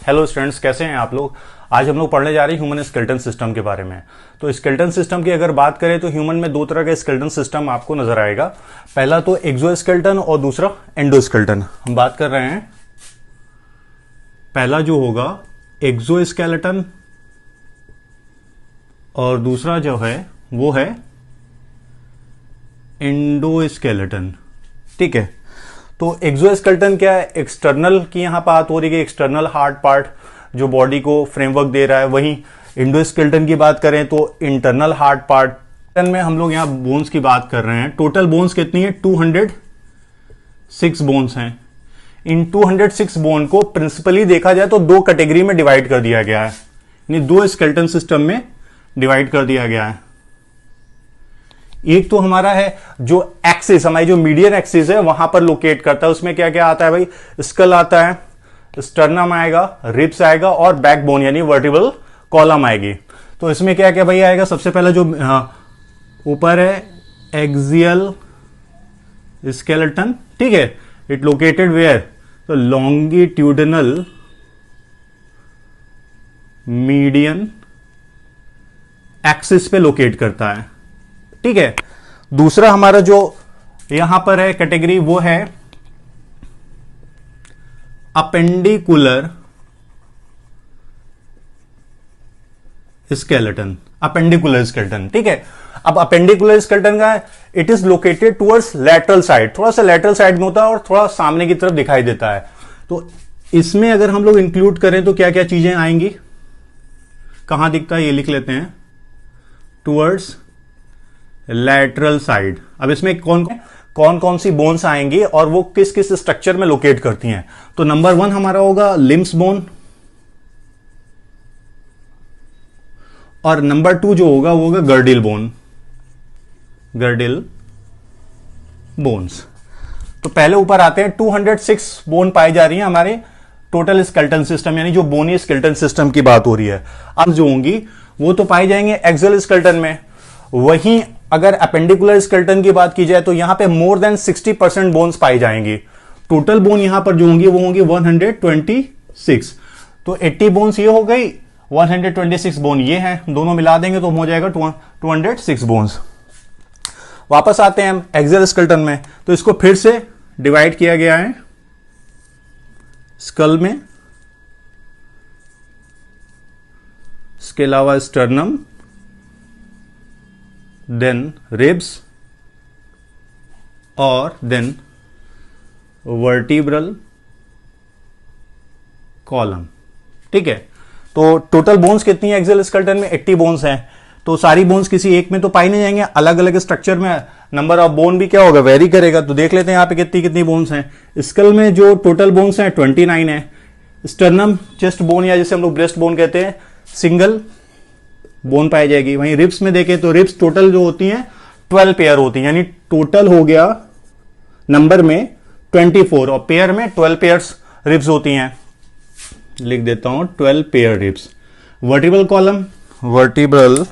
Hello students, कैसे हैं आप लोग। आज हम लोग पढ़ने जा रहे हैं ह्यूमन स्केलेटन सिस्टम के बारे में। तो स्केलेटन सिस्टम की अगर बात करें तो ह्यूमन में दो तरह का स्केलेटन सिस्टम आपको नजर आएगा। पहला तो एक्सोस्केलेटन और दूसरा एंडोस्केलेटन। हम बात कर रहे हैं पहला जो होगा एक्सोस्केलेटन और दूसरा जो है वो है एंडोस्केलेटन। ठीक है, तो एक्सोस्केलेटन क्या है, एक्सटर्नल की यहां बात हो रही है, एक्सटर्नल हार्ड पार्ट जो बॉडी को फ्रेमवर्क दे रहा है। वहीं एंडोस्केलेटन की बात करें तो इंटरनल हार्ड पार्ट में हम लोग यहां बोन्स की बात कर रहे हैं। टोटल बोन्स कितनी है, 206 बोन्स हैं। इन 206 बोन को प्रिंसिपली देखा जाए तो दो कैटेगरी में डिवाइड कर दिया गया है, यानी दो स्केलेटन सिस्टम में डिवाइड कर दिया गया है। एक तो हमारा है जो एक्सिस, हमारी जो मीडियन एक्सिस है वहां पर लोकेट करता है। उसमें क्या क्या आता है भाई, स्कल आता है, स्टर्नम आएगा, रिब्स आएगा और बैकबोन यानी वर्टिब्रल कॉलम आएगी। तो इसमें क्या क्या भाई आएगा, सबसे पहला जो ऊपर है एक्सियल स्केलेटन। ठीक है, इट लोकेटेड वेयर, तो लॉन्गिट्यूडिनल मीडियन एक्सिस पे लोकेट करता है। ठीक है, दूसरा हमारा जो यहां पर है कैटेगरी वो है अपेंडिकुलर स्केलेटन। अपेंडिकुलर स्केलेटन, ठीक है। अब अपेंडिकुलर स्केलेटन का it is located towards lateral side, थोड़ा सा लैटरल साइड में होता है और थोड़ा सामने की तरफ दिखाई देता है। तो इसमें अगर हम लोग इंक्लूड करें तो क्या क्या चीजें आएंगी, कहां दिखता है ये लिख लेते हैं, टुवर्ड्स लैटरल साइड। अब इसमें कौन कौन सी बोन्स आएंगी और वो किस किस स्ट्रक्चर में लोकेट करती हैं। तो नंबर 1 हमारा होगा लिम्स बोन, और नंबर 2 जो होगा वो होगा गर्डिल बोन, गर्डिल बोन्स। तो पहले ऊपर आते हैं, 206 बोन पाई जा रही है हमारे टोटल स्केलेटन सिस्टम, यानी जो बोनी स्केलेटन सिस्टम की बात हो रही है। अब जो होंगी वो तो पाई जाएंगे एक्सियल स्केलेटन में। वहीं अगर अपेंडिकुलर स्केलेटन की बात की जाए तो यहां पे मोर देन 60% बोन्स पाई जाएंगी। टोटल बोन यहां पर जो होंगी वो होंगी 126। तो 80 बोन्स ये हो गई, 126 बोन ये हैं, दोनों मिला देंगे तो हो जाएगा 206 बोन्स। वापस आते हैं हम एक्सियल स्केलेटन में, तो इसको फिर से डिवाइड किया गया है स्कल में, इसके अलावा स्टर्नम, देन रिब्स और देन वर्टिब्रल कॉलम। ठीक है, तो टोटल बोन्स कितनी है एक्सियल स्केलेटन में, 80 बोन्स हैं। तो सारी बोन्स किसी एक में तो पाई नहीं जाएंगे, अलग अलग स्ट्रक्चर में नंबर ऑफ बोन भी क्या होगा, वेरी करेगा। तो देख लेते हैं यहां पे कितनी कितनी बोन्स हैं। स्कल में जो टोटल बोन्स हैं 29 है। स्टर्नम चेस्ट बोन या जिसे हम लोग ब्रेस्ट बोन कहते हैं, सिंगल बोन पाई जाएगी। वहीं रिब्स में देखें तो रिब्स टोटल जो होती हैं 12 पेयर होती हैं, यानी टोटल हो गया नंबर में 24 और पेयर में 12 पेयर्स रिब्स होती हैं। लिख देता हूं 12 pair ribs. Vertebral column, vertebral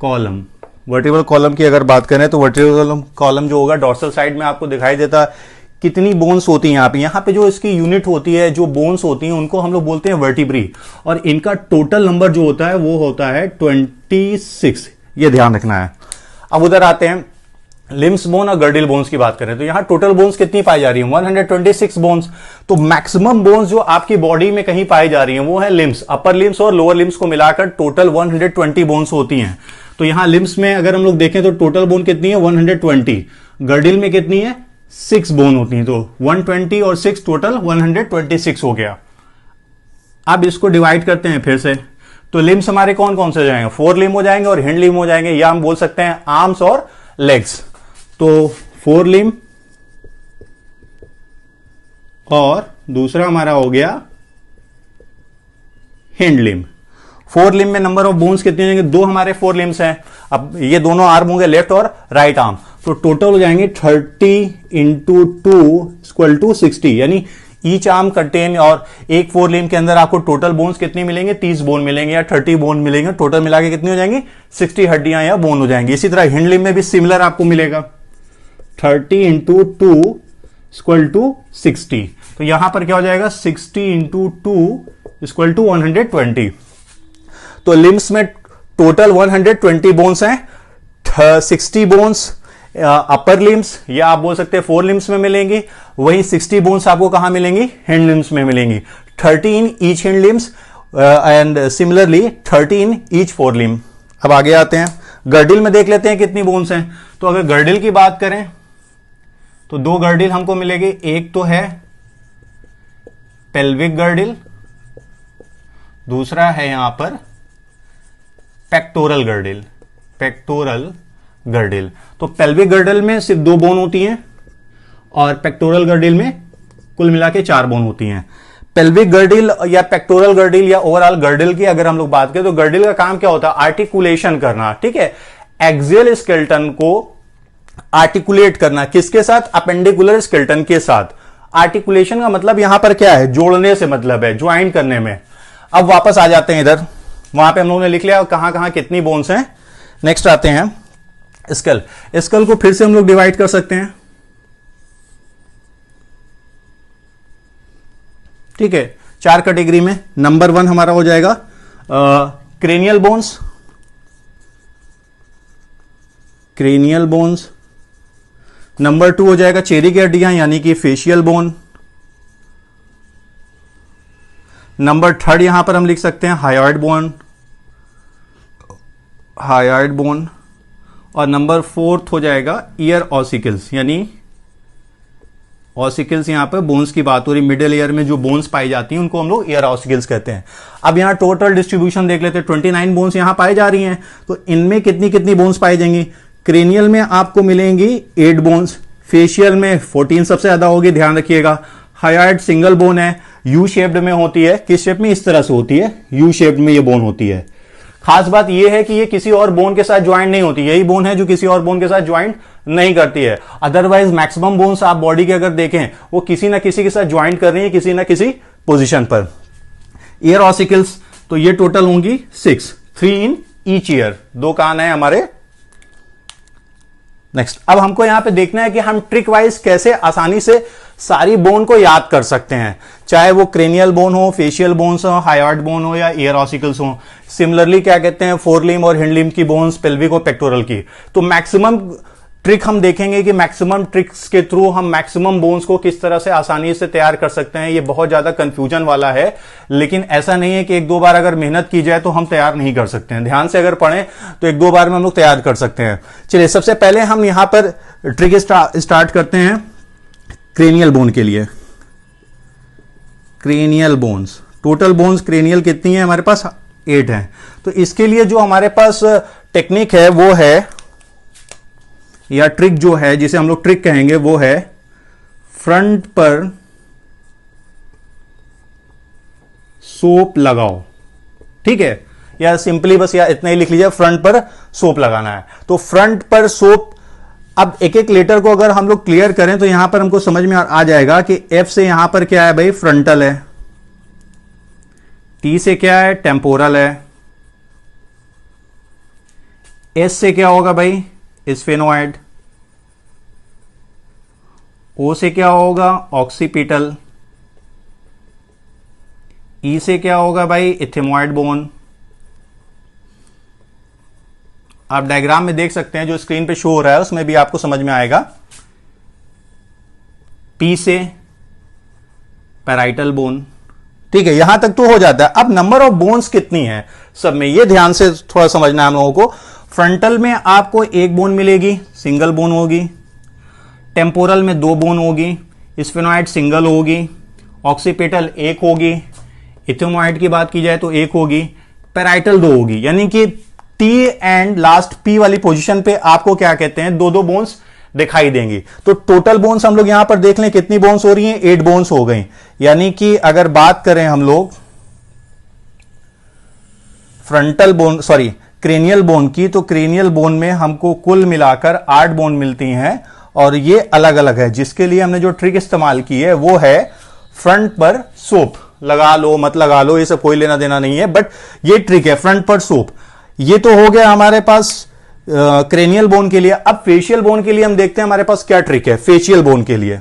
column, vertebral column की अगर बात करें तो वर्टिब्रल कॉलम जो होगा डॉर्सल साइड में आपको दिखाई देता है। कितनी बोन्स होती हैं यहाँ पे जो इसकी यूनिट होती है, जो बोन्स होती हैं उनको हम लोग बोलते हैं वर्टिब्री, और इनका टोटल नंबर जो होता है वो होता है 26। ये ध्यान रखना है। अब उधर आते हैं लिम्स बोन और गर्डिल बोन्स की बात करें तो यहां टोटल बोन्स कितनी पाई जा रही है, 126 बोन्स। तो मैक्सिमम बोन्स जो आपकी बॉडी में कहीं पाई जा रही है वो है लिम्स, अपर लिम्स और लोअर लिम्स को मिलाकर टोटल 120 बोन्स होती हैं। तो यहां लिम्स में अगर हम लोग देखें तो टोटल बोन कितनी है, 120। गर्डिल में कितनी है, 6 बोन होती हैं। तो 120 और 6 टोटल 126 हो गया। अब इसको डिवाइड करते हैं फिर से, तो लिम्स हमारे कौन कौन से हो जाएंगे, 4 लिम हो जाएंगे और हैंड लिम हो जाएंगे, या हम बोल सकते हैं आर्म्स और लेग्स। तो 4 लिम और दूसरा हमारा हो गया हैंड लिम। 4 लिम में नंबर ऑफ बोन्स कितने हो जाएंगे, 2 हमारे 4 लिम्स हैं। अब ये दोनों आर्म होंगे लेफ्ट और राइट आर्म, तो टोटल हो जाएंगे 30 इंटू 2 = 60, यानी ईच आर्म कंटेन, और एक 4 लिम के अंदर आपको टोटल बोन्स कितनी मिलेंगे, 30 बोन मिलेंगे या 30 बोन मिलेंगे। टोटल मिला के कितनी हो जाएंगी, 60 हड्डियां या बोन हो जाएंगी। इसी तरह हैंड लिम में भी सिमिलर आपको मिलेगा, 30 इंटू 2 = 60। तो यहां पर क्या हो जाएगा 60 इंटू 2 इक्वल टू 120। तो लिम्स में टोटल 120 बोन्स हैं, 60 बोन्स अपर लिम्स या आप बोल सकते हैं 4 लिम्स में मिलेंगी, वही 60 बोन्स आपको कहां मिलेंगी, हैंड लिम्स में मिलेंगी, 13 each hand limbs and similarly 13 each 4 limb. अब आगे आते हैं, गर्डिल में देख लेते हैं कितनी बोन्स हैं। तो अगर गर्डिल की बात करें तो 2 गर्डिल हमको मिलेगी, एक तो है पेल्विक गर्डिल, दूसरा है यहां पर पेक्टोरल गर्डिल, पेक्टोरल गर्डिल। तो पेल्विक गर्डिल में सिर्फ 2 बोन होती हैं और पेक्टोरल गर्डिल में कुल मिला के 4 बोन होती हैं। पेल्विक गर्डिल या पेक्टोरल गर्डिल या ओवरऑल गर्डिल की अगर हम लोग बात करें तो गर्डिल का काम क्या होता है, आर्टिकुलेशन करना, ठीक है, एक्सियल स्केलेटन को आर्टिकुलेट करना, किसके साथ, अपेंडिकुलर स्केलेटन के साथ। आर्टिकुलेशन का मतलब यहां पर क्या है, जोड़ने से मतलब है, ज्वाइंट करने में। अब वापस आ जाते हैं इधर, वहां पे हम लोगों ने लिख लिया कहां कहां कितनी बोन्स हैं। नेक्स्ट आते हैं स्कल। स्कल को फिर से हम लोग डिवाइड कर सकते हैं, ठीक है, 4 कैटेगरी में। नंबर 1 हमारा हो जाएगा cranial bones, cranial bones. Number 2 हो जाएगा चेहरे की हड्डियां यानी कि फेशियल बोन। नंबर 3 यहां पर हम लिख सकते हैं हायोइड बोन, हायोइड बोन। और नंबर 4 हो जाएगा ईयर ऑसिकल्स, यानी ऑसिकल्स, यहां पर बोन्स की बात हो रही, मिडिल ईयर में जो बोन्स पाई जाती हैं उनको हम लोग ईयर ऑसिकल्स कहते हैं। अब यहां टोटल डिस्ट्रीब्यूशन देख लेते हैं, 29 बोन्स यहां पाई जा रही हैं, तो इनमें कितनी कितनी बोन्स पाई जाएंगी। क्रेनियल में आपको मिलेंगी 8 बोन्स, फेशियल में 14 सबसे ज्यादा होगी, ध्यान रखिएगा। हायोइड सिंगल बोन है, यू शेप्ड में होती है, किस शेप में, इस तरह से होती है, यू शेप्ड में ये बोन होती है। खास बात यह है कि ये किसी और बोन के साथ ज्वाइंट नहीं होती, यही बोन है जो किसी और बोन के साथ ज्वाइंट नहीं करती है। अदरवाइज मैक्सिमम बोन्स आप बॉडी के अगर देखें वो किसी ना किसी के साथ ज्वाइंट कर रही है, किसी ना किसी पोजीशन पर। ईयर ऑसिकल्स तो ये टोटल होंगी 6, 3 इन ईच ईयर, 2 कान है हमारे। नेक्स्ट, अब हमको यहां पे देखना है कि हम ट्रिक वाइज कैसे आसानी से सारी बोन को याद कर सकते हैं, चाहे वो क्रेनियल बोन हो, फेशियल बोन्स हो, हायोइड बोन हो या ईयर ऑसिकल्स हो। सिमिलरली क्या कहते हैं, 4 लिम्ब और हिंड लिम्ब की बोन्स, पेल्विक और पेक्टोरल की। तो मैक्सिमम ट्रिक हम देखेंगे कि मैक्सिमम ट्रिक्स के थ्रू हम मैक्सिमम बोन्स को किस तरह से आसानी से तैयार कर सकते हैं। ये बहुत ज्यादा कंफ्यूजन वाला है, लेकिन ऐसा नहीं है कि 1-2 बार अगर मेहनत की जाए तो हम तैयार नहीं कर सकते हैं। ध्यान से अगर पढ़ें तो 1-2 बार में हम लोग तैयार कर सकते हैं। चलिए, सबसे पहले हम यहां पर ट्रिक स्टार्ट करते हैं क्रेनियल बोन के लिए। Cranial bones, total bones cranial कितनी है हमारे पास, 8 है। तो इसके लिए जो हमारे पास टेक्निक है वो है, या ट्रिक जो है, जिसे हम लोग ट्रिक कहेंगे, वो है फ्रंट पर सोप लगाओ, ठीक है, या सिंपली बस या इतना ही लिख लीजिए, फ्रंट पर सोप लगाना है। तो फ्रंट पर सोप, अब एक एक लेटर को अगर हम लोग क्लियर करें तो यहां पर हमको समझ में आ जाएगा कि एफ से यहां पर क्या है भाई, फ्रंटल है, टी से क्या है, टेम्पोरल है, एस से क्या होगा भाई, स्फेनोइड, ओ से क्या होगा, ऑक्सीपिटल, ई से क्या होगा भाई, इथेमोइड बोन। आप डायग्राम में देख सकते हैं, जो स्क्रीन पे शो हो रहा है उसमें भी आपको समझ में आएगा। पी से पैराइटल बोन, ठीक है, यहां तक तो हो जाता है। अब नंबर ऑफ बोन्स कितनी है सब में, ये ध्यान से थोड़ा समझना है हम लोगों को। फ्रंटल में आपको 1 बोन मिलेगी, सिंगल बोन होगी। टेम्पोरल में 2 बोन होगी, स्फेनोइड सिंगल होगी, ऑक्सीपिटल 1 होगी, इथेमोइड की बात की जाए तो 1 होगी, पैराइटल 2 होगी। यानी कि टी एंड लास्ट पी वाली पोजीशन पे आपको क्या कहते हैं, 2-2 बोन्स दिखाई देंगी। तो टोटल बोन्स हम लोग यहां पर देख लें कितनी बोन्स हो रही हैं, 8 बोन्स हो गई। यानी कि अगर बात करें हम लोग frontal bone, sorry cranial bone की, तो क्रेनियल बोन में हमको कुल मिलाकर 8 बोन मिलती हैं, और ये अलग अलग है। जिसके लिए हमने जो ट्रिक इस्तेमाल की है वो है फ्रंट पर सोप, लगा लो मत लगा लो ये सब कोई लेना देना नहीं है, बट ये ट्रिक है फ्रंट पर सोप। ये तो हो गया हमारे पास क्रेनियल बोन के लिए। अब फेशियल बोन के लिए हम देखते हैं हमारे पास क्या ट्रिक है। फेशियल बोन के लिए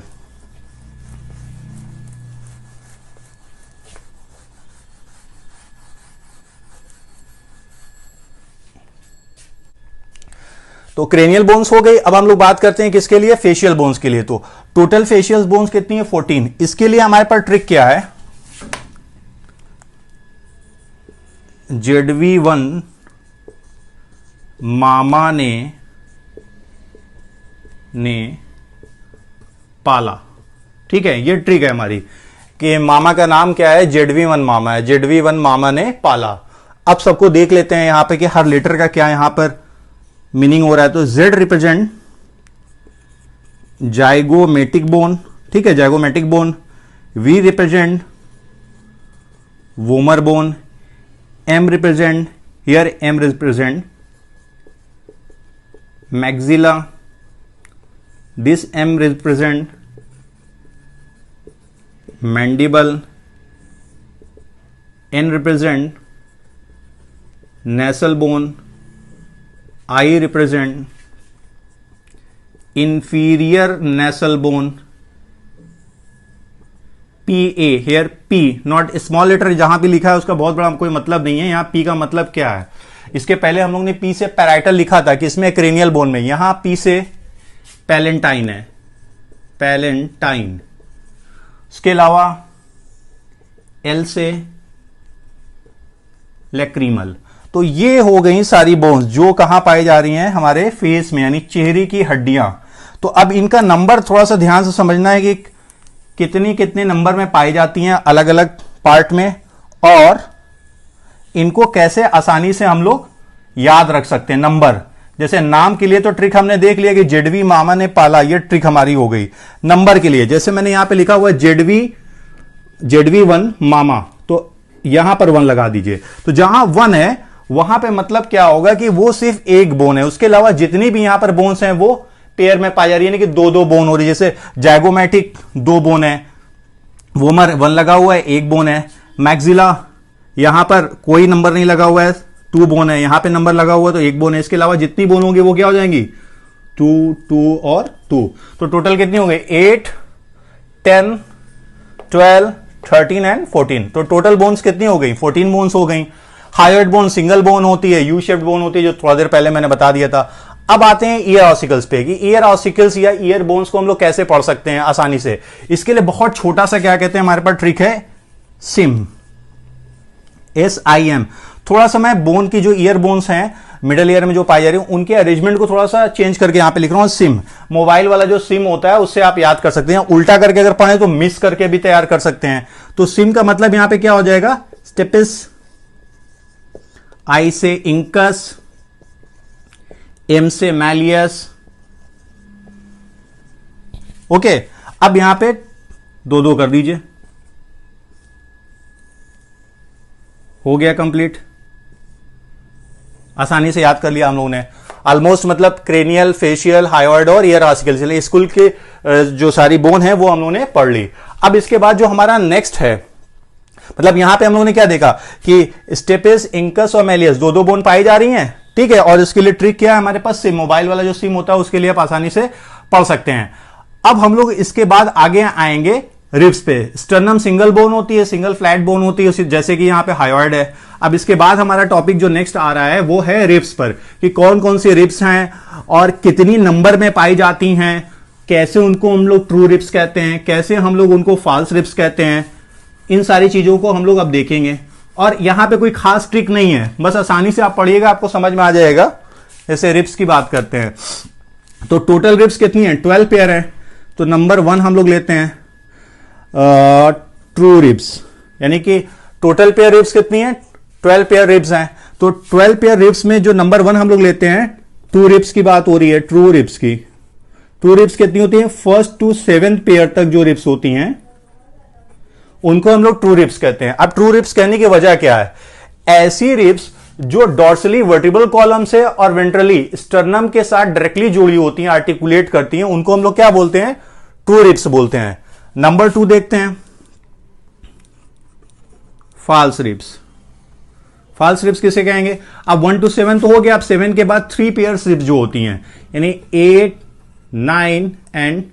तो क्रेनियल बोन्स हो गई। अब हम लोग बात करते हैं किसके लिए, फेशियल बोन्स के लिए। तो टोटल फेशियल बोन्स कितनी है, 14। इसके लिए हमारे पास ट्रिक क्या है, ZV1 मामा ने पाला। ठीक है, ये ट्रिक है हमारी कि मामा का नाम क्या है, ZV1 मामा है, ZV1 मामा ने पाला। अब सबको देख लेते हैं यहां पे कि हर लेटर का क्या यहां पर मीनिंग हो रहा है। तो Z रिप्रेजेंट जाइगोमेटिक बोन, ठीक है, zygomatic bone. V represent vomer bone. M represent, here M represent maxilla. This M represent mandible. N represent nasal bone. I represent inferior nasal bone. PA, here P not small letter, जहां भी लिखा है उसका बहुत बड़ा कोई मतलब नहीं है। यहां P का मतलब क्या है, इसके पहले हम लोग ने P से पैराइटल लिखा था कि इसमें क्रेनियल बोन में, यहां P से पैलेंटाइन है, पैलेंटाइन। इसके अलावा L से लैक्रीमल। तो ये हो गई सारी बोन्स जो कहां पाई जा रही हैं, हमारे फेस में, यानी चेहरे की हड्डियां। तो अब इनका नंबर थोड़ा सा ध्यान से समझना है कि कितनी कितने नंबर में पाई जाती हैं अलग अलग पार्ट में, और इनको कैसे आसानी से हम लोग याद रख सकते हैं नंबर। जैसे नाम के लिए तो ट्रिक हमने देख लिया कि ZV मामा ने पाला, ये ट्रिक हमारी हो गई। नंबर के लिए जैसे मैंने यहां पे लिखा हुआ ZV1 मामा, तो यहां पर 1 लगा दीजिए। तो जहां 1 है वहां पे मतलब क्या होगा कि वो सिर्फ एक बोन है, उसके अलावा जितनी भी यहां पर बोन्स हैं वो पेयर में पाई जा रही है, यानी कि 2-2 बोन हो रही है। जैसे जाइगोमेटिक 2 बोन है, वोमर 1 लगा हुआ है, 1 बोन है। मैक्सिला यहां पर कोई नंबर नहीं लगा हुआ है, 2 बोन है, यहां पे नंबर लगा हुआ है तो 1 बोन है। इसके अलावा जितनी बोन होंगी वो क्या हो जाएंगी, 2, 2 और 2। तो टोटल कितनी हो गई, 8, 10, 12, 13 एंड 14। तो टोटल बोन्स कितनी हो गई, 14 बोन्स हो गई। हायोइड बोन सिंगल बोन होती है, यू शेप्ड बोन होती है, जो थोड़ा देर पहले मैंने बता दिया था। अब आते हैं ईयर ऑसिकल्स पे कि ईयर ऑसिकल्स या ईयर बोन्स को हम लोग कैसे पढ़ सकते हैं आसानी से। इसके लिए बहुत छोटा सा क्या कहते हैं हमारे पास ट्रिक है, सिम, SIM। थोड़ा सा मैं बोन की जो ईयर बोन्स हैं मिडल ईयर में जो पाई जा रही है उनके अरेंजमेंट को थोड़ा सा चेंज करके यहां पे लिख रहा हूं, सिम। मोबाइल वाला जो सिम होता है उससे आप याद कर सकते हैं, उल्टा करके अगर पढ़े तो मिस करके भी तैयार कर सकते हैं। तो सिम का मतलब यहां पे क्या हो जाएगा, स्टेपिस, I से इंकस, M से मैलियस। ओके, अब यहां पे 2-2 कर दीजिए, हो गया कंप्लीट। आसानी से याद कर लिया हम लोगों ने ऑलमोस्ट, मतलब क्रेनियल, फेशियल, हायोइड और ईयर ऑसिकल, चलिए स्कूल के जो सारी बोन है वो हम लोगों ने पढ़ ली। अब इसके बाद जो हमारा नेक्स्ट है, मतलब यहां पे हम लोगों ने क्या देखा कि स्टेपिस, इंकस और मैलियस 2-2 बोन पाई जा रही हैं, ठीक है। और इसके लिए ट्रिक क्या है हमारे पास, सिम, मोबाइल वाला जो सिम होता है उसके लिए आप आसानी से पढ़ सकते हैं। अब हम लोग इसके बाद आगे आएंगे रिब्स पे। स्टर्नम सिंगल बोन होती है, सिंगल फ्लैट बोन होती है, जैसे कि यहां पे हायोइड है। अब इसके बाद हमारा टॉपिक जो नेक्स्ट आ रहा है वो है रिब्स पर, कि कौन कौन सी रिब्स हैं और कितनी नंबर में पाई जाती हैं, कैसे उनको हम लोग ट्रू रिब्स कहते हैं, कैसे हम लोग उनको फॉल्स रिब्स कहते हैं। इन सारी चीजों को हम लोग अब देखेंगे। और यहां पे कोई खास ट्रिक नहीं है, बस आसानी से आप पढ़िएगा, आपको समझ में आ जाएगा। जैसे रिब्स की बात करते हैं तो टोटल रिब्स कितनी है, 12 पेयर है। तो नंबर 1 हम लोग लेते हैं ट्रू रिब्स, यानी कि टोटल पेयर रिब्स कितनी है, 12 पेयर रिब्स हैं। तो 12 पेयर रिब्स में जो नंबर 1 हम लोग लेते हैं, ट्रू रिब्स की बात हो रही है, ट्रू रिब्स की। ट्रू रिब्स कितनी होती है, 1st to 7th पेयर तक जो रिब्स होती हैं उनको हम लोग ट्रू रिब्स कहते हैं। अब ट्रू रिब्स कहने की वजह क्या है, ऐसी रिब्स जो डॉर्सली वर्टिब्रल कॉलम से और वेंट्रली स्टर्नम के साथ डायरेक्टली जुड़ी होती हैं, आर्टिकुलेट करती हैं, उनको हम लोग क्या बोलते हैं, ट्रू रिब्स बोलते हैं। नंबर 2 देखते हैं, फॉल्स रिब्स। फॉल्स रिब्स किसे कहेंगे, अब 1 to 7 तो हो गया, अब 7 के बाद 3 पेयर रिब्स जो होती हैं, यानी 8, 9 एंड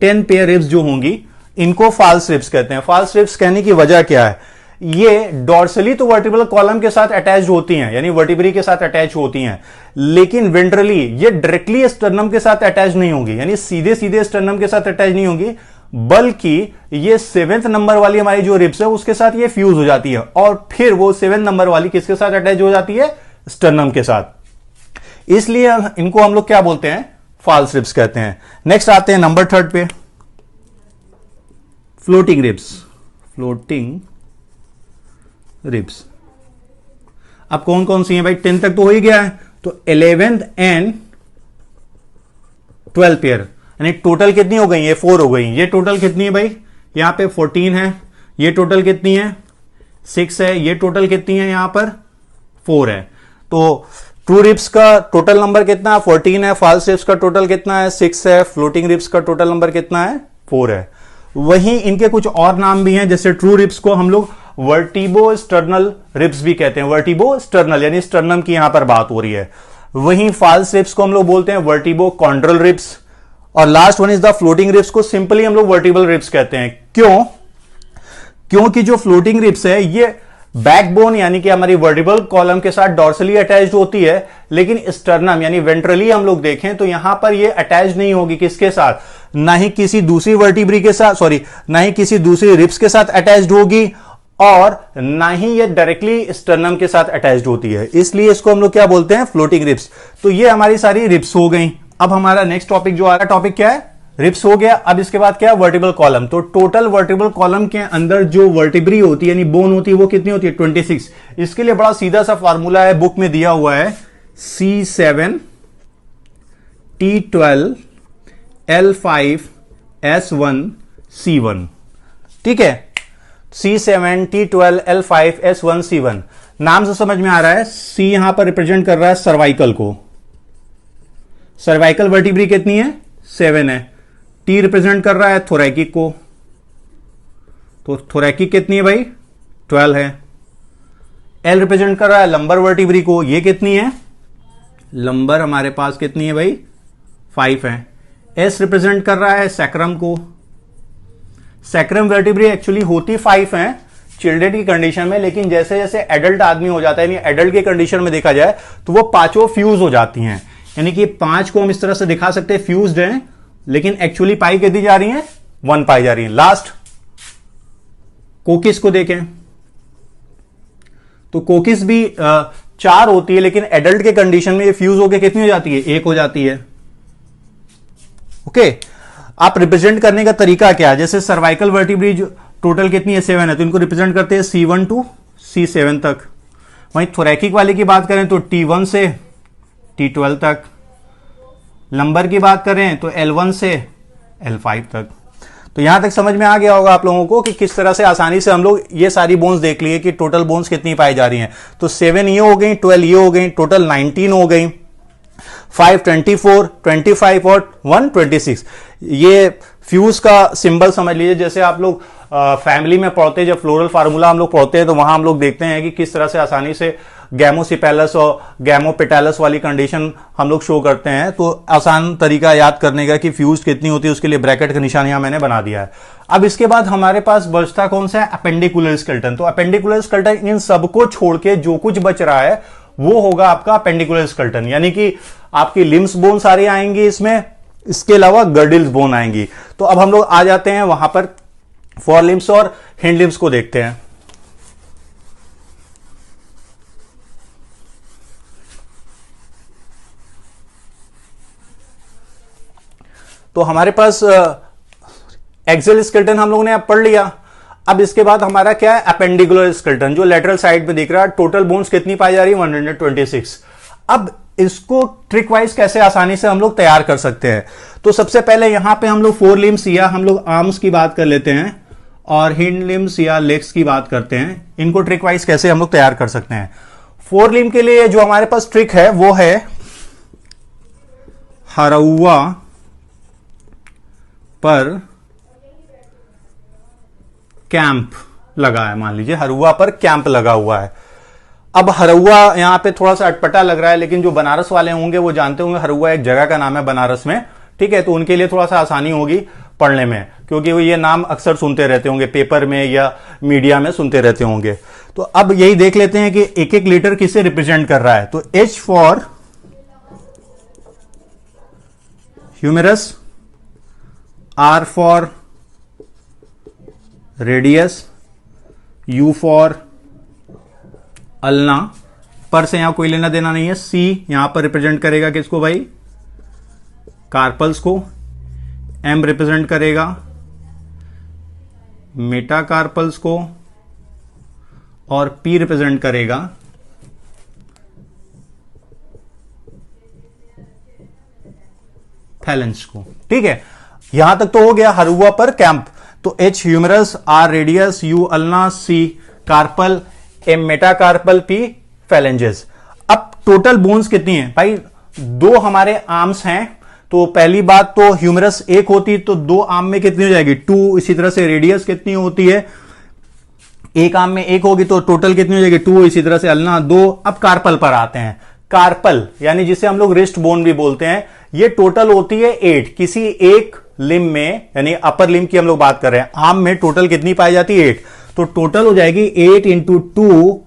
10 पेयर रिब्स जो होंगी, इनको फॉल्स रिब्स कहते हैं। फॉल्स रिब्स कहने की वजह क्या है, ये डॉर्सली तो वर्टिब्रल कॉलम के साथ अटैच होती हैं, यानी वर्टिब्री के साथ अटैच होती हैं, लेकिन वेंट्रली ये डायरेक्टली स्टर्नम के साथ अटैच नहीं होगी, यानी सीधे सीधे स्टर्नम के साथ अटैच नहीं होगी, बल्कि ये 7th नंबर वाली हमारी जो रिब्स है उसके साथ ये फ्यूज हो जाती है, और फिर वो 7 नंबर वाली किसके साथ अटैच हो जाती है? स्टर्नम के साथ। इसलिए इनको हम लोग क्या बोलते हैं? फॉल्स रिब्स कहते हैं। नेक्स्ट आते हैं नंबर 3 पे, फ्लोटिंग रिब्स। फ्लोटिंग रिब्स अब कौन कौन सी हैं भाई? 10 तक तो हो ही गया है, तो 11th एंड 12th पेयर, यानी टोटल कितनी हो गई? ये 4 हो गई। ये टोटल कितनी है भाई? यहां पे 14 है। ये टोटल कितनी है? 6 है। ये टोटल कितनी है? यहां पर 4 है। तो ट्रू रिब्स का टोटल नंबर कितना है? 14 है। फॉल्स रिब्स का टोटल कितना है? 6 है। फ्लोटिंग रिब्स का टोटल नंबर कितना है? 4 है। वहीं इनके कुछ और नाम भी हैं, जैसे ट्रू रिब्स को हम लोग वर्टिबो स्टर्नल रिब्स भी कहते हैं। वर्टिबो स्टर्नल यानी स्टर्नम की यहां पर बात हो रही है। वहीं फॉल्स रिब्स को हम लोग बोलते हैं वर्टिबो कॉन्ड्रल रिब्स, और last one is the floating ribs को सिंपली हम लोग वर्टिबल रिब्स कहते हैं। क्यों? क्योंकि जो फ्लोटिंग रिब्स है ये बैकबोन यानी कि हमारी वर्टिबल कॉलम के साथ डॉर्सली अटैच्ड होती है, लेकिन स्टर्नम यानी वेंट्रली हम लोग देखें तो यहां पर ये अटैच नहीं होगी। किसके साथ? ना ही किसी दूसरी वर्टिब्री के साथ, सॉरी, ना ही किसी दूसरी रिब्स के साथ अटैच्ड होगी, और ना ही ये डायरेक्टली स्टर्नम के साथ अटैच्ड होती है। इसलिए इसको हम लोग क्या बोलते हैं? Floating ribs. तो ये हमारी सारी रिब्स हो गई। अब हमारा नेक्स्ट टॉपिक जो आ रहा है, टॉपिक क्या है? रिब्स हो गया। अब इसके बाद क्या है? Vertebral column. तो टोटल वर्टिब्रल कॉलम के अंदर जो वर्टिब्री होती है यानी बोन होती है वो कितनी होती है? 26। इसके लिए बड़ा सीधा सा फॉर्मूला है, बुक में दिया हुआ है, C7 T12 L5 S1 C1। ठीक है, C7 T12 L5 S1 C1। नाम से समझ में आ रहा है, C यहां पर रिप्रेजेंट कर रहा है सर्वाइकल को। सर्वाइकल वर्टिब्री कितनी है? 7 है। T रिप्रेजेंट कर रहा है थोरैकिक को, तो थोरैकिक कितनी है भाई? 12 है। L रिप्रेजेंट कर रहा है लंबर वर्टिब्री को, ये कितनी है? लंबर हमारे पास कितनी है भाई? 5 है। S रिप्रेजेंट कर रहा है सैक्रम को। सैक्रम वर्टिब्री एक्चुअली होती 5 है चिल्ड्रन की कंडीशन में, लेकिन जैसे जैसे एडल्ट आदमी हो जाता है, यानी एडल्ट की कंडीशन में देखा जाए तो वो पांचों फ्यूज हो जाती हैं, यानी कि 5 को हम इस तरह से दिखा सकते हैं फ्यूज्ड हैं, लेकिन एक्चुअली पाई कितनी जा रही है? 1 पाई जा रही है। लास्ट कोकिस को देखें तो कोकिस भी 4 होती है, लेकिन एडल्ट के कंडीशन में ये फ्यूज होकर कितनी हो जाती है? 1 हो जाती है। ओके, आप रिप्रेजेंट करने का तरीका क्या है? जैसे सर्वाइकल वर्टिब्री जो टोटल कितनी है? 7 है, तो इनको रिप्रेजेंट करते हैं C1 to C7 तक। वहीं थोरैकिक वाले की बात करें तो T1 से T12 तक। नंबर की बात करें तो L1 से L5 तक। तो यहां तक समझ में आ गया होगा आप लोगों को कि किस तरह से आसानी से हम लोग ये सारी बोन्स देख लिए कि टोटल बोन्स कितनी पाई जा रही हैं। तो 7 ये हो गई, 12 ये हो गई, टोटल 19 हो गई, 5 24, 25 और 1 26। ये फ्यूज का सिंबल समझ लीजिए। जैसे आप लोग फैमिली में पढ़ते हैं, जब फ्लोरल फार्मूला हम लोग पढ़ते हैं तो वहां हम लोग देखते हैं कि किस तरह से आसानी से गैमोसिपेलस और गैमोपेटालस वाली कंडीशन हम लोग शो करते हैं। तो आसान तरीका याद करने का कि फ्यूज कितनी होती है उसके लिए ब्रैकेट का निशान यहां मैंने बना दिया है। अब इसके बाद हमारे पास बचता कौन सा है? Appendicular skeleton. तो अपेंडिकुलर स्केलेटन इन सबको छोड़ के जो कुछ बच रहा है वो होगा आपका अपेंडिकुलर स्केलेटन, यानी कि आपकी लिम्स बोन सारी आएंगी इसमें, इसके अलावा गर्डिल्स बोन आएंगी। तो अब हम लोग आ जाते हैं वहां पर फोर लिम्स और हिंड लिम्स को देखते हैं। तो हमारे पास एक्सियल स्केलेटन हम लोगों ने अब पढ़ लिया। अब इसके बाद हमारा क्या है? अपेंडिकुलर स्केलेटन, जो लेटरल साइड पे दिख रहा है। टोटल बोन्स कितनी पाई जा रही है? 126। अब इसको ट्रिक वाइज कैसे आसानी से हम लोग तैयार कर सकते हैं? तो सबसे पहले यहां पे हम लोग फोर लिम्स या हम लोग आर्म्स की बात कर लेते हैं और हिंड लिम्स या लेग्स की बात करते हैं। इनको ट्रिक वाइज कैसे हम लोग तैयार कर सकते हैं? फोर लिम्ब के लिए जो हमारे पास ट्रिक है वो है हरौआ पर कैंप लगा है। मान लीजिए हरौआ पर कैंप लगा हुआ है। अब हरौआ यहां पे थोड़ा सा अटपटा लग रहा है, लेकिन जो बनारस वाले होंगे वो जानते होंगे हरौआ एक जगह का नाम है बनारस में, ठीक है? तो उनके लिए थोड़ा सा आसानी होगी। पढ़ने में, क्योंकि वो ये नाम अक्सर सुनते रहते होंगे पेपर में या मीडिया में सुनते रहते होंगे। तो अब यही देख लेते हैं कि एक एक लीटर किसे रिप्रेजेंट कर रहा है। तो H for humerus, R for radius, U for ulna, पर से यहां कोई लेना देना नहीं है। C यहां पर रिप्रेजेंट करेगा किसको भाई, कार्पल्स को। M रिप्रेजेंट करेगा मेटाकार्पल्स को, और P रिप्रेजेंट करेगा फैलेंस को। ठीक है, यहां तक तो हो गया हर हुआ पर कैंप। तो H humerus, R radius, U ulna, C carpal, M metacarpal, P phalanges. अब टोटल बोन्स कितनी है भाई, दो हमारे आर्म्स हैं। तो पहली बात तो ह्यूमरस एक होती तो दो आर्म में कितनी हो जाएगी, 2। इसी तरह से रेडियस कितनी होती है, एक आर्म में एक होगी तो टोटल कितनी हो जाएगी, 2। इसी तरह से अल्ना 2। अब कार्पल पर आते हैं। कार्पल यानी जिसे हम लोग रिस्ट बोन भी बोलते हैं, ये टोटल होती है 8। किसी एक लिम्ब में, यानी अपर लिम्ब की हम लोग बात कर रहे हैं, आर्म में टोटल कितनी पाई जाती है, 8। तो टोटल हो जाएगी 8 इंटू 2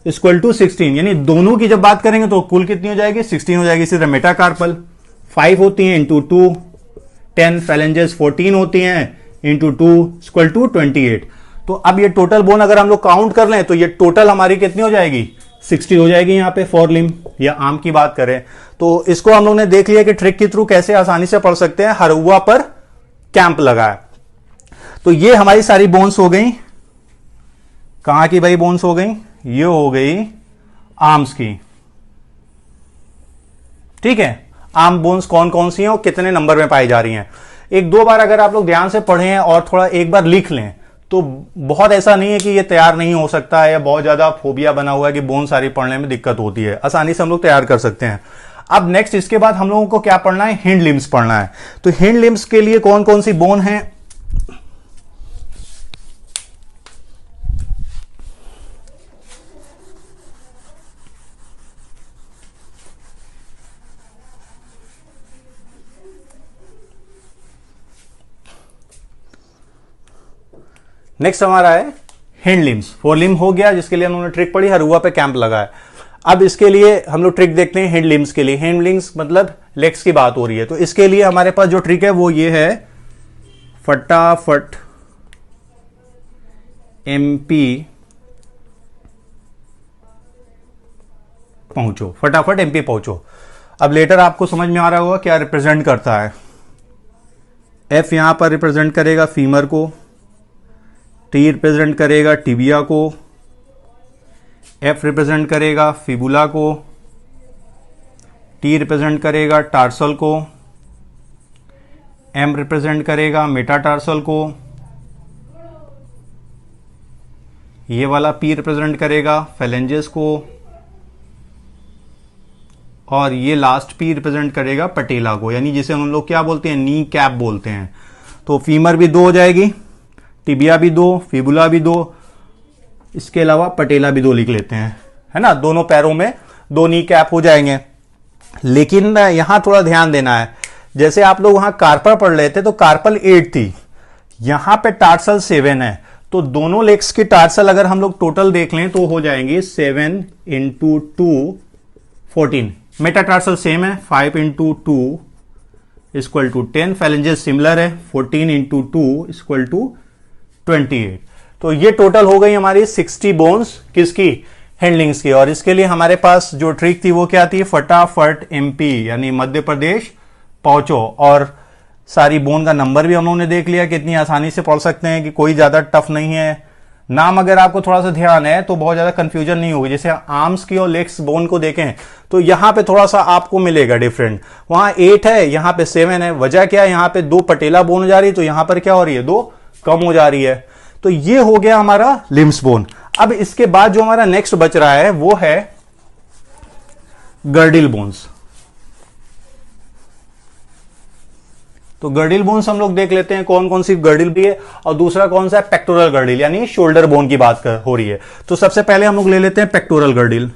इक्वल टू 16। यानी दोनों की जब बात करेंगे तो कुल कितनी हो जाएगी, 16 हो जाएगी। इसी तरह मेटाकार्पल 5 होती हैं इंटू 2 10, फैलेंजेस 14 होती हैं इंटू 2 इक्वल टू 28। तो अब ये टोटल बोन अगर हम लोग काउंट कर लें तो ये टोटल हमारी कितनी हो जाएगी, 60 हो जाएगी। यहां पे फॉर लिम्ब या आर्म की बात करें तो इसको हम लोग ने देख लिया कि ट्रिक के थ्रू कैसे आसानी से पढ़ सकते हैं। हर हुआ पर कैंप लगा है। तो ये हमारी सारी बोन्स हो गई। कहां की भाई बोन्स हो गई, ये हो गई आर्म्स की। ठीक है, आर्म बोन्स कौन कौन सी हैं और कितने नंबर में पाई जा रही हैं। एक दो बार अगर आप लोग ध्यान से पढ़ें और थोड़ा एक बार लिख लें तो बहुत ऐसा नहीं है कि ये तैयार नहीं हो सकता है या बहुत ज्यादा फोबिया बना हुआ है कि बोन सारी पढ़ने में दिक्कत होती है। आसानी से हम लोग तैयार कर सकते हैं। अब नेक्स्ट इसके बाद हम लोगों को क्या पढ़ना है, हिंड लिम्स पढ़ना है। तो हिंड लिम्स के लिए कौन कौन सी बोन है, नेक्स्ट हमारा है हिंड लिम्स। फोर लिम्ब हो गया जिसके लिए हमने ट्रिक पढ़ी, हर हुआ पे कैंप लगा है। अब इसके लिए हम लोग ट्रिक देखते हैं हिंड लिम्स के लिए। हिंड लिम्स मतलब लेग्स की बात हो रही है। तो इसके लिए हमारे पास जो ट्रिक है वो ये है, फटाफट MP पहुंचो, फटाफट MP पहुंचो। अब लेटर आपको समझ में आ रहा होगा क्या रिप्रेजेंट करता है। F यहां पर रिप्रेजेंट करेगा फीमर को, T रिप्रेजेंट करेगा टिबिया को, F रिप्रेजेंट करेगा फिबुला को, T रिप्रेजेंट करेगा टार्सल को, M रिप्रेजेंट करेगा मेटाटार्सल को, ये वाला P रिप्रेजेंट करेगा फैलेंजेस को, और ये लास्ट P रिप्रेजेंट करेगा पटेला को, यानी जिसे हम लोग क्या बोलते हैं, नी कैप बोलते हैं। तो फीमर भी 2 हो जाएगी, टिबिया भी 2, फिबुला भी 2, इसके अलावा पटेला भी 2 लिख लेते हैं, है ना। दोनों पैरों में 2 नी कैप हो जाएंगे। लेकिन यहां थोड़ा ध्यान देना है, जैसे आप लोग वहां कार्पल पढ़ रहे थे तो कार्पल 8 थी, यहां पे टार्सल 7 है। तो दोनों लेग्स की टार्सल अगर हम लोग टोटल देख लें तो हो जाएंगे 7 इंटू 2 14। मेटाटार्सल सेम है, 5 into 2 equal to 10। Phalanges similar है, 14 इंटू 2 इक्वल टू 28। तो ये टोटल हो गई हमारी 60 बोन्स किसकी, हैंडलिंग्स की। और इसके लिए हमारे पास जो ट्रिक थी वो क्या थी, फटाफट MP यानी मध्य प्रदेश पहुंचो। और सारी बोन का नंबर भी हम लोगों ने देख लिया, कितनी आसानी से पढ़ सकते हैं कि कोई ज्यादा टफ नहीं है। नाम अगर आपको थोड़ा सा ध्यान है तो बहुत ज्यादा कंफ्यूजन नहीं होगी। जैसे आर्म्स की और लेग्स बोन को देखें तो यहां पे थोड़ा सा आपको मिलेगा डिफरेंट, वहां 8 है, यहां पे 7 है। वजह क्या है, यहां पे 2 पटेला बोन हो जा रही है, तो यहां पर क्या हो रही है, 2 कम हो जा रही है। तो ये हो गया हमारा लिम्स बोन। अब इसके बाद जो हमारा नेक्स्ट बच रहा है वो है गर्डिल बोन्स। तो गर्डिल बोन्स हम लोग देख लेते हैं कौन कौन सी गर्डिल भी है, और दूसरा कौन सा है, पेक्टोरल गर्डिल, यानी शोल्डर बोन की बात हो रही है। तो सबसे पहले हम लोग ले लेते हैं pectoral girdle.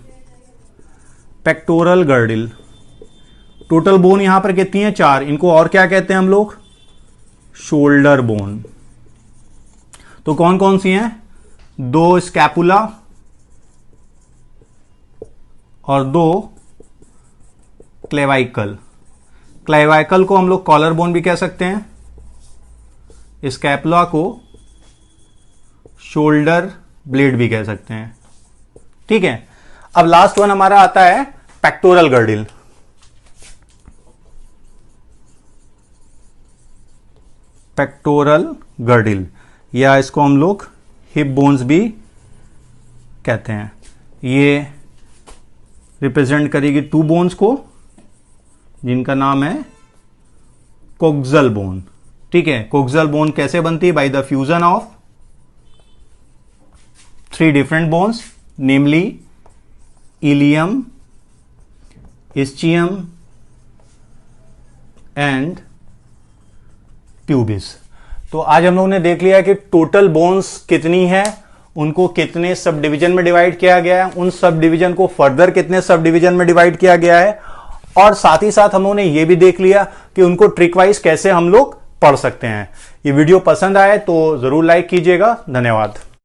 Pectoral girdle total bone यहां पर कितनी है, 4। इनको और क्या कहते हैं हम लोग, शोल्डर बोन। तो कौन कौन सी हैं? 2 स्कैपुला और 2 क्लेवाइकल। क्लेवाइकल को हम लोग कॉलर बोन भी कह सकते हैं, स्कैपुला को शोल्डर ब्लेड भी कह सकते हैं। ठीक है, अब लास्ट वन हमारा आता है पेक्टोरल गर्डिल। पेक्टोरल गर्डिल या इसको हम लोग हिप बोन्स भी कहते हैं। ये रिप्रेजेंट करेगी 2 बोन्स को, जिनका नाम है कोक्सल बोन। ठीक है, कोक्सल बोन कैसे बनती है? By the fusion of 3 different bones, namely ilium, ischium and pubis. तो आज हम लोगों ने देख लिया कि टोटल बोन्स कितनी है, उनको कितने सब डिवीजन में डिवाइड किया गया है, उन सब डिवीजन को फर्दर कितने सब डिवीजन में डिवाइड किया गया है, और साथ ही साथ हम लोगों ने यह भी देख लिया कि उनको ट्रिक वाइज कैसे हम लोग पढ़ सकते हैं। ये वीडियो पसंद आए तो जरूर लाइक कीजिएगा। धन्यवाद।